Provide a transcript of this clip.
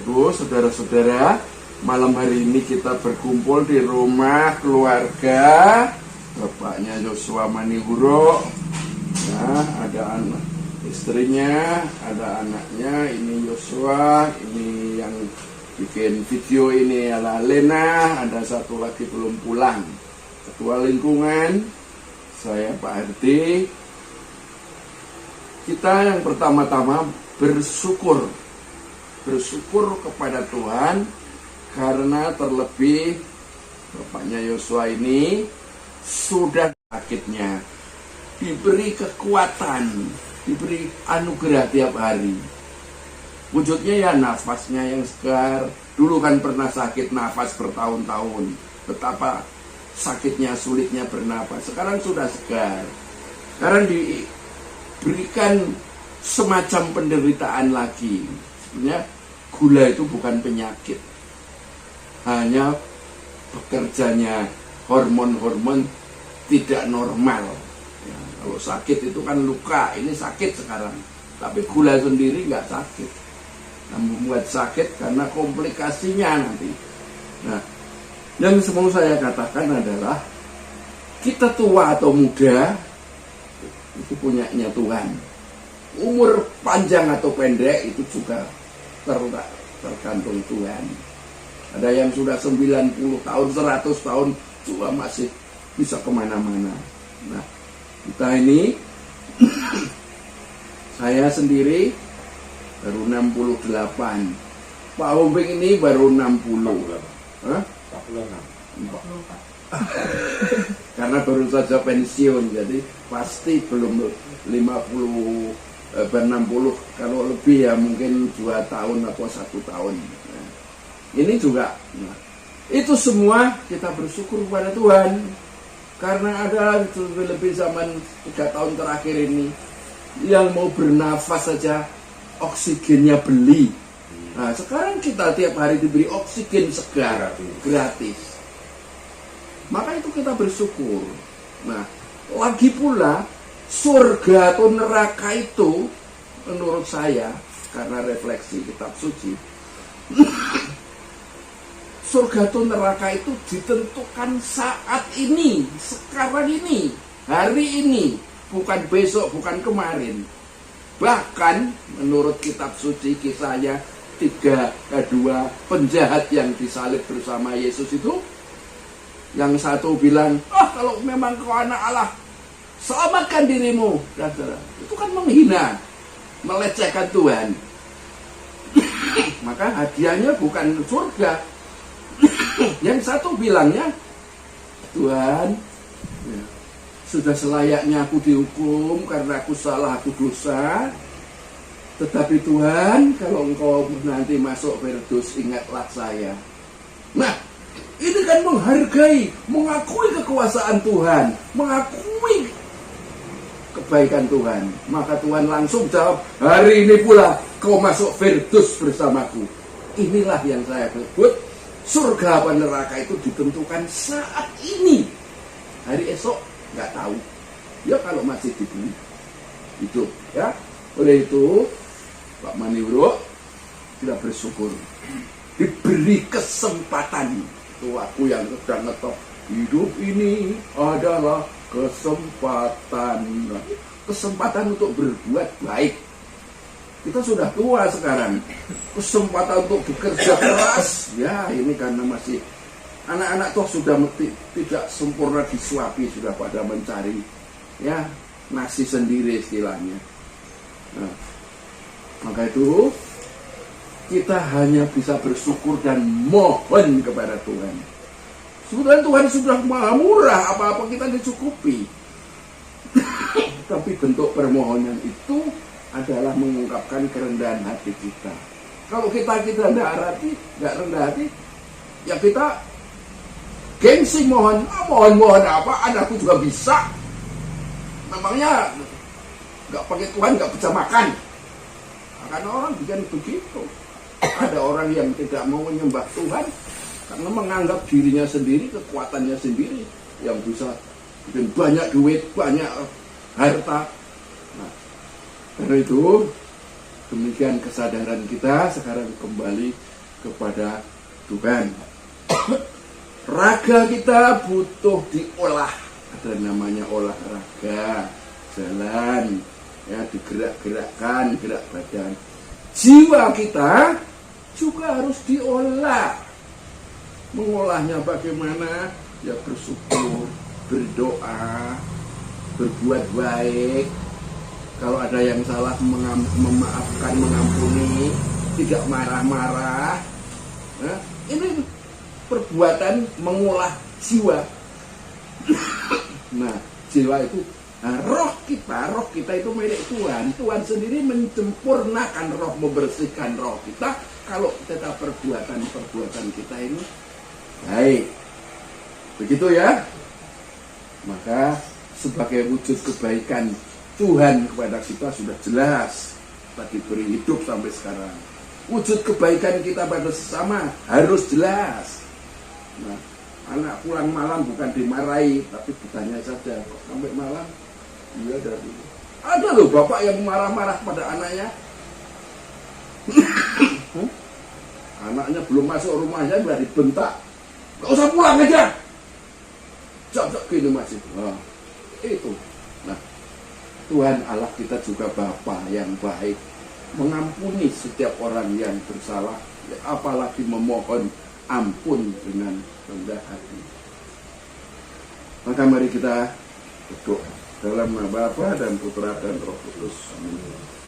Ibu, saudara-saudara, malam hari ini kita berkumpul di rumah keluarga bapaknya Yosua Manihuro. Nah, ada anak istrinya, ada anaknya, ini Yosua, ini yang bikin video ini adalah Lena, ada satu lagi belum pulang. Ketua lingkungan, saya Pak Hardi. Kita yang pertama-tama bersyukur kepada Tuhan karena terlebih bapaknya Yosua ini sudah sakitnya, diberi kekuatan, diberi anugerah tiap hari. Wujudnya ya nafasnya yang segar. Dulu kan pernah sakit nafas bertahun-tahun, betapa sakitnya, sulitnya bernafas. Sekarang sudah segar. Sekarang diberikan semacam penderitaan lagi. Sebenarnya gula itu bukan penyakit, hanya bekerjanya hormon-hormon tidak normal. Ya, kalau sakit itu kan luka, ini sakit sekarang. Tapi gula sendiri nggak sakit. Nah, membuat sakit karena komplikasinya nanti. Nah, yang semua saya katakan adalah kita tua atau muda itu punyanya Tuhan. Umur panjang atau pendek itu juga tergantung Tuhan. Ada yang sudah 90 tahun, 100 tahun juga masih bisa kemana-mana. Nah, kita ini saya sendiri baru 68. Pak Hombing ini baru 60. Hah? 46. Karena baru saja pensiun, jadi pasti belum 50 60. Kalau lebih ya mungkin 2 tahun atau 1 tahun. Nah, ini juga. Nah, itu semua kita bersyukur kepada Tuhan. Karena ada lebih zaman 3 tahun terakhir ini yang mau bernafas saja oksigennya beli. Nah, sekarang kita tiap hari diberi oksigen segar gratis. Maka itu kita bersyukur. Nah, lagi pula surga atau neraka itu menurut saya, karena refleksi kitab suci, surga atau neraka itu ditentukan saat ini, sekarang ini, hari ini, bukan besok, bukan kemarin. Bahkan menurut kitab suci Kisahnya 3:2, penjahat yang disalib bersama Yesus itu, yang satu bilang, kalau memang kau anak Allah, selamatkan dirimu. Itu kan menghina, melecehkan Tuhan. Maka hadiahnya bukan surga. Yang satu bilangnya, Tuhan, sudah selayaknya aku dihukum karena aku salah, aku dosa. Tetapi Tuhan, kalau engkau nanti masuk Firdaus, ingatlah saya. Nah, ini kan menghargai, mengakui kekuasaan Tuhan, mengakui kebaikan Tuhan. Maka Tuhan langsung jawab, hari ini pula kau masuk Firdaus bersamaku. Inilah yang saya sebut surga apa neraka itu ditentukan saat ini. Hari esok nggak tahu. Ya kalau masih di bumi hidup, ya. Oleh itu Pak Manihuro kita bersyukur diberi kesempatan. Itu aku yang sedang ngetop, hidup ini adalah kesempatan untuk berbuat baik. Kita sudah tua sekarang, kesempatan untuk bekerja keras, ya ini karena masih anak-anak toh sudah tidak sempurna disuapi, sudah pada mencari ya nasi sendiri istilahnya. Nah, maka itu kita hanya bisa bersyukur dan mohon kepada Tuhan. Sebetulnya Tuhan sudah maha murah, apa-apa kita dicukupi. Tapi bentuk permohonan itu adalah mengungkapkan kerendahan hati kita. Kalau kita rendah rendah hati, ya kita gengsi mohon apa? Anakku juga bisa. Memangnya nggak pakai Tuhan nggak bisa makan? Karena orang bikin begitu. Ada orang yang tidak mau menyembah Tuhan karena menganggap dirinya sendiri, kekuatannya sendiri yang bisa bikin banyak duit, banyak harta. Nah, karena itu demikian kesadaran kita sekarang kembali kepada Tuhan. Raga kita butuh diolah, ada namanya olahraga, jalan, ya, digerak-gerakkan, gerak badan. Jiwa kita juga harus diolah. Mengolahnya bagaimana? Ya bersyukur, berdoa, berbuat baik. Kalau ada yang salah, memaafkan, mengampuni, tidak marah-marah. Nah, ini perbuatan mengolah jiwa. Nah, jiwa itu, nah, roh kita itu milik Tuhan. Tuhan sendiri menyempurnakan roh, membersihkan roh kita. Kalau kita perbuatan kita ini baik, begitu ya. Maka sebagai wujud kebaikan Tuhan kepada kita sudah jelas, kita diberi hidup sampai sekarang. Wujud kebaikan kita pada sesama harus jelas. Nah, anak pulang malam bukan dimarahi, tapi ditanya saja, kok sampai malam? Iya dari. Ada loh bapak yang marah-marah pada anaknya. Anaknya belum masuk rumahnya sudah dibentak. Gak usah pulang aja. Cocok gini masih. Nah, itu. Nah, Tuhan Allah kita juga Bapa yang baik, mengampuni setiap orang yang bersalah, apalagi memohon ampun dengan rendah hati. Maka mari kita berdoa dalam nama Bapa dan Putra dan Roh Kudus. Amin.